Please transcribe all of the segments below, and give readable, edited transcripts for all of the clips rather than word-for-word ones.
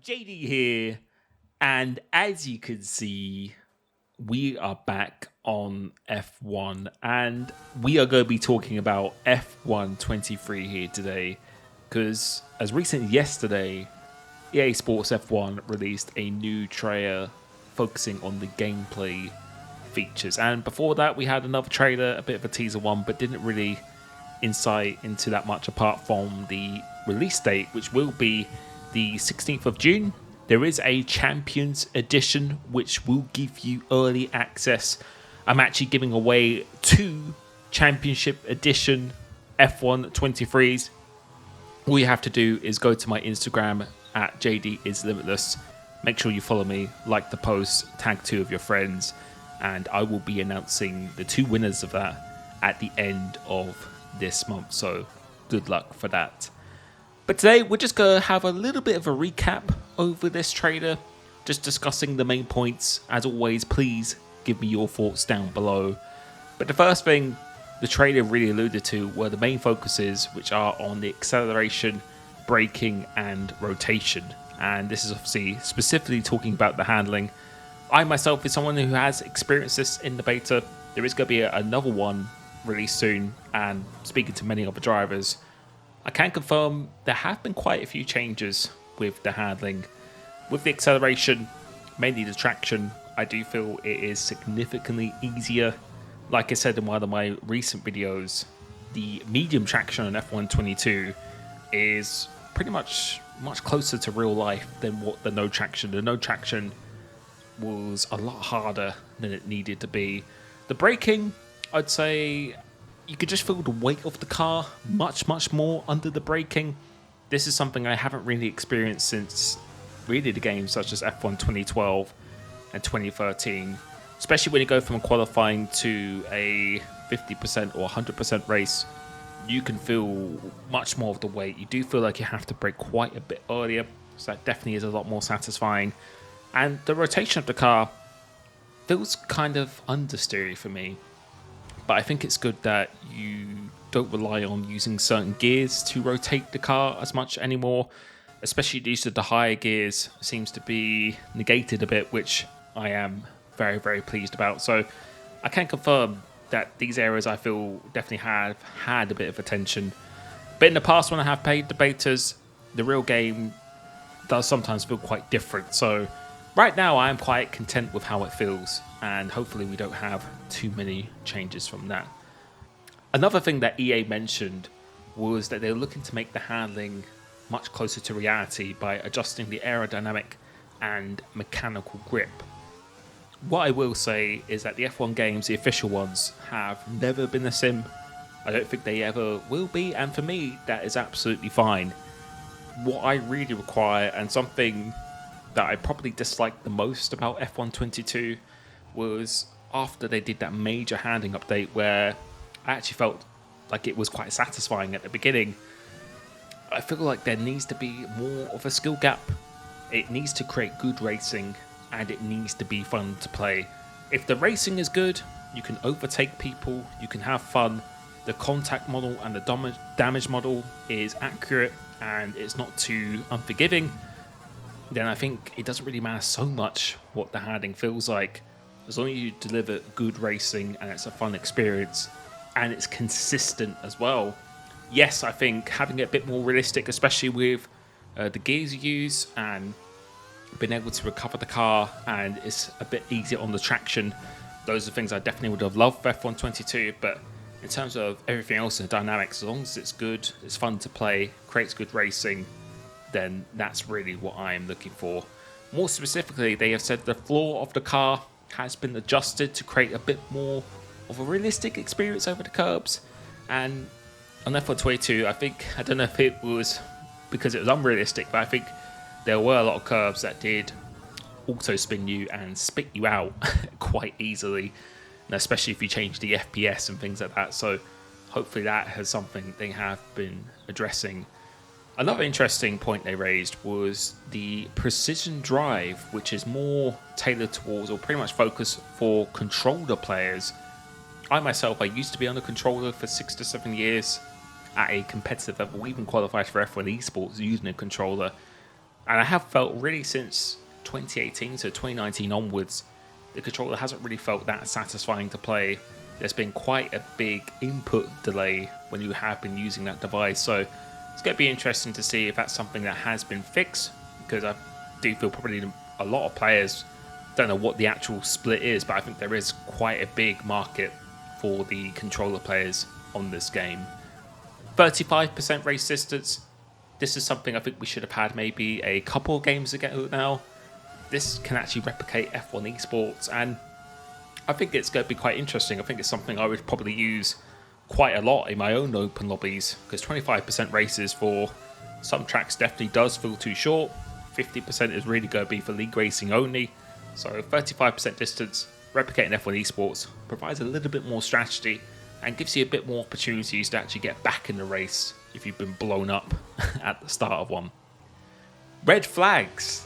JD here, and as you can see, we are back on F1, and we are going to be talking about F1 23 here today, because as recent as yesterday, EA Sports F1 released a new trailer focusing on the gameplay features, and before that we had another trailer, a bit of a teaser one, but didn't really insight into that much apart from the release date, which will be the 16th of June. There is a Champions Edition which will give you early access. I'm actually giving away 2 Championship Edition F1 23s. All you have to do is go to my Instagram at JDIsLimitless. Make sure you follow me, like the post, tag 2 of your friends, and I will be announcing the 2 winners of that at the end of this month. So good luck for that. But today we're just going to have a little bit of a recap over this trailer, just discussing the main points. As always, please give me your thoughts down below. But the first thing the trailer really alluded to were the main focuses, which are on the acceleration, braking and rotation. And this is obviously specifically talking about the handling. I myself is someone who has experienced this in the beta. There is going to be another one released soon, and speaking to many other drivers, I can confirm there have been quite a few changes with the handling. With the acceleration, mainly the traction, I do feel it is significantly easier. Like I said in one of my recent videos, the medium traction on F1 22 is pretty much closer to real life than what the no traction. The no traction was a lot harder than it needed to be. The braking, I'd say you could just feel the weight of the car much more under the braking. This is something I haven't really experienced since really the games such as F1 2012 and 2013, especially when you go from qualifying to a 50% or 100% race. You can feel much more of the weight. You do feel like you have to brake quite a bit earlier, so that definitely is a lot more satisfying. And the rotation of the car feels kind of understeery for me. But I think it's good that you don't rely on using certain gears to rotate the car as much anymore, especially the use of the higher gears seems to be negated a bit, which I am very pleased about. So I can confirm that these areas I feel definitely have had a bit of attention. But in the past when I have played the betas, the real game does sometimes feel quite different. So right now I am quite content with how it feels, and hopefully we don't have too many changes from that. Another thing that EA mentioned was that they're looking to make the handling much closer to reality by adjusting the aerodynamic and mechanical grip. What I will say is that the F1 games, the official ones, have never been a sim. I don't think they ever will be, and for me that is absolutely fine. What I really require, and something that I probably disliked the most about F1 22, was after they did that major handling update where I actually felt like it was quite satisfying at the beginning. I feel like there needs to be more of a skill gap. It needs to create good racing, and it needs to be fun to play. If the racing is good, you can overtake people, you can have fun, the contact model and the damage model is accurate, and it's not too unforgiving, then I think it doesn't really matter so much what the handling feels like. As long as you deliver good racing and it's a fun experience and it's consistent as well. Yes, I think having it a bit more realistic, especially with the gears you use and being able to recover the car, and it's a bit easier on the traction. Those are things I definitely would have loved for F1 22, but in terms of everything else in the dynamics, as long as it's good, it's fun to play, creates good racing, then that's really what I'm looking for. More specifically, they have said the floor of the car has been adjusted to create a bit more of a realistic experience over the curbs. And on F1 22, I don't know if it was because it was unrealistic, but I think there were a lot of curves that did auto spin you and spit you out quite easily, and especially if you change the FPS and things like that. So hopefully that has something they have been addressing. Another interesting point they raised was the precision drive, which is more tailored towards, or pretty much focused for, controller players. I myself, I used to be on a controller for 6 to 7 years at a competitive level. We even qualified for F1 esports using a controller. And I have felt really since 2018 to 2019 onwards, the controller hasn't really felt that satisfying to play. There's been quite a big input delay when you have been using that device. So it's going to be interesting to see if that's something that has been fixed, because I do feel probably a lot of players don't know what the actual split is, but I think there is quite a big market for the controller players on this game. 35% race distance. This is something I think we should have had maybe a couple of games ago now. This can actually replicate F1 esports, and I think it's going to be quite interesting. I think it's something I would probably use quite a lot in my own open lobbies, because 25% races for some tracks definitely does feel too short. 50% is really going to be for league racing only. So 35% distance, replicating F1 esports, provides a little bit more strategy and gives you a bit more opportunities to actually get back in the race if you've been blown up at the start of one. Red flags,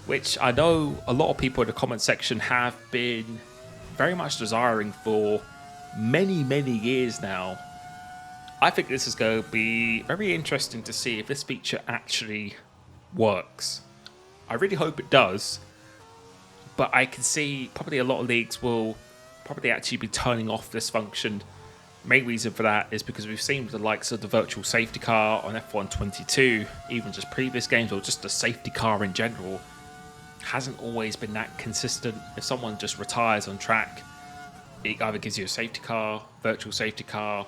which I know a lot of people in the comment section have been very much desiring for many years now. I think this is going to be very interesting to see if this feature actually works. I really hope it does, but I can see probably a lot of leagues will probably actually be turning off this function. Main reason for that is because we've seen with the likes of the virtual safety car on F1 22, even just previous games, or just the safety car in general, hasn't always been that consistent. If someone just retires on track, it either gives you a safety car, virtual safety car.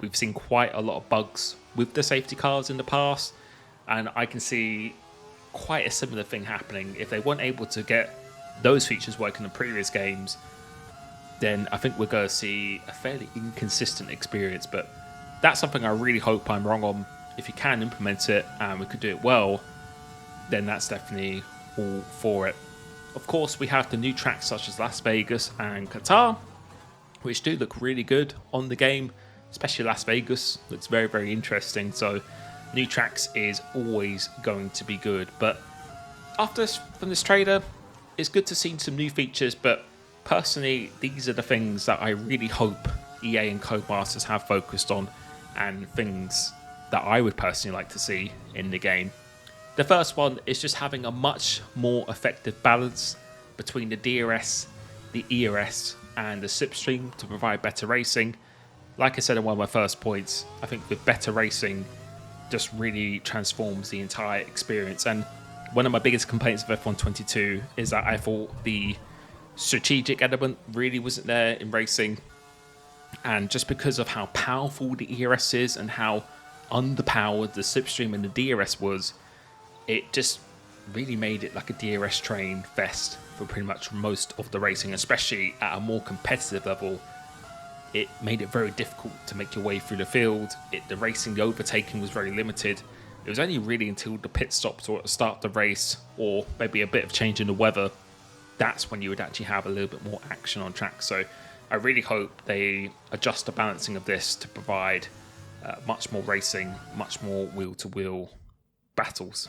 We've seen quite a lot of bugs with the safety cars in the past, and I can see quite a similar thing happening. If they weren't able to get those features working in the previous games, then I think we're going to see a fairly inconsistent experience. But that's something I really hope I'm wrong on. If you can implement it and we could do it well, then that's definitely all for it. Of course, we have the new tracks such as Las Vegas and Qatar, which do look really good on the game. Especially Las Vegas looks very interesting. So new tracks is always going to be good. But after this, from this trailer, it's good to see some new features, but personally, these are the things that I really hope EA and Codemasters have focused on, and things that I would personally like to see in the game. The first one is just having a much more effective balance between the DRS, the ERS, and the slipstream to provide better racing. Like I said in one of my first points, I think with better racing just really transforms the entire experience. And one of my biggest complaints of F1 22 is that I thought the strategic element really wasn't there in racing, and just because of how powerful the ERS is and how underpowered the slipstream and the DRS was, it just really made it like a DRS train fest for pretty much most of the racing, especially at a more competitive level. It made it very difficult to make your way through the field. The racing, the overtaking was very limited. It was only really until the pit stops or at the start of the race, or maybe a bit of change in the weather, that's when you would actually have a little bit more action on track. So I really hope they adjust the balancing of this to provide much more racing, much more wheel-to-wheel battles.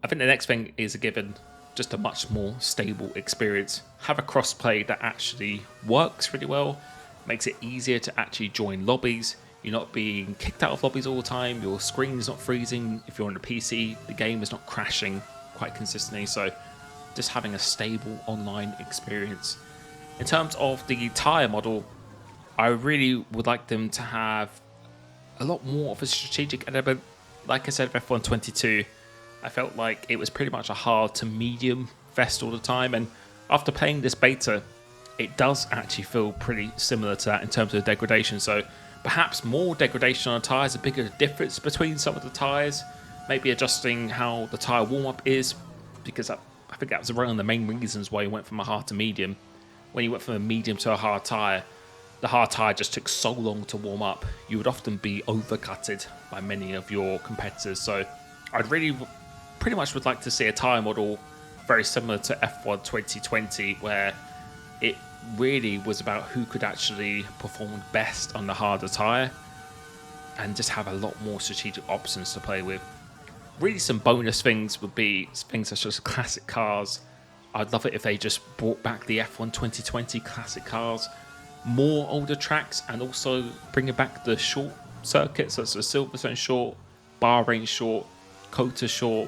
I think the next thing is a given, just a much more stable experience. Have a cross-play that actually works really well, makes it easier to actually join lobbies. You're not being kicked out of lobbies all the time, your screen is not freezing. If you're on a PC, the game is not crashing quite consistently. So just having a stable online experience. In terms of the tyre model, I really would like them to have a lot more of a strategic element. Like I said, F1 22, I felt like it was pretty much a hard to medium fest all the time, and after playing this beta, it does actually feel pretty similar to that in terms of degradation. So perhaps more degradation on the tyres, a bigger difference between some of the tyres, maybe adjusting how the tyre warm-up is, because I think that was one of the main reasons why you went from a hard to medium. When you went from a medium to a hard tyre, the hard tyre just took so long to warm up. You would often be overcutted by many of your competitors. So I'd really pretty much would like to see a tyre model very similar to F1 2020, where it really was about who could actually perform best on the harder tyre, and just have a lot more strategic options to play with. Really, some bonus things would be things such as classic cars. I'd love it if they just brought back the F1 2020 classic cars, more older tracks, and also bringing back the short circuits such as Silverstone Short, Bahrain Short, Kota Short.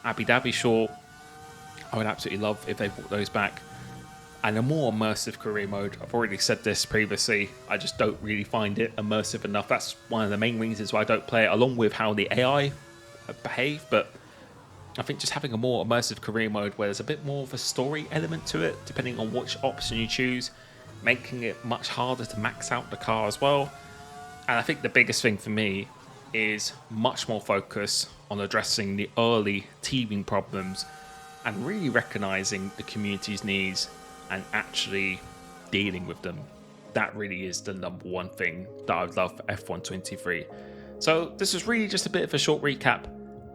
Abu Dhabi, sure, I would absolutely love if they brought those back. And a more immersive career mode. I've already said this previously. I just don't really find it immersive enough. That's one of the main reasons why I don't play it, along with how the AI behave. But I think just having a more immersive career mode where there's a bit more of a story element to it, depending on which option you choose, making it much harder to max out the car as well. And I think the biggest thing for me is much more focus on addressing the early teething problems and really recognizing the community's needs and actually dealing with them. That really is the number one thing that I would love for F1 23. So this is really just a bit of a short recap.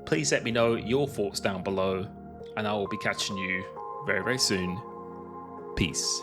Please let me know your thoughts down below, and I will be catching you very, very soon. Peace.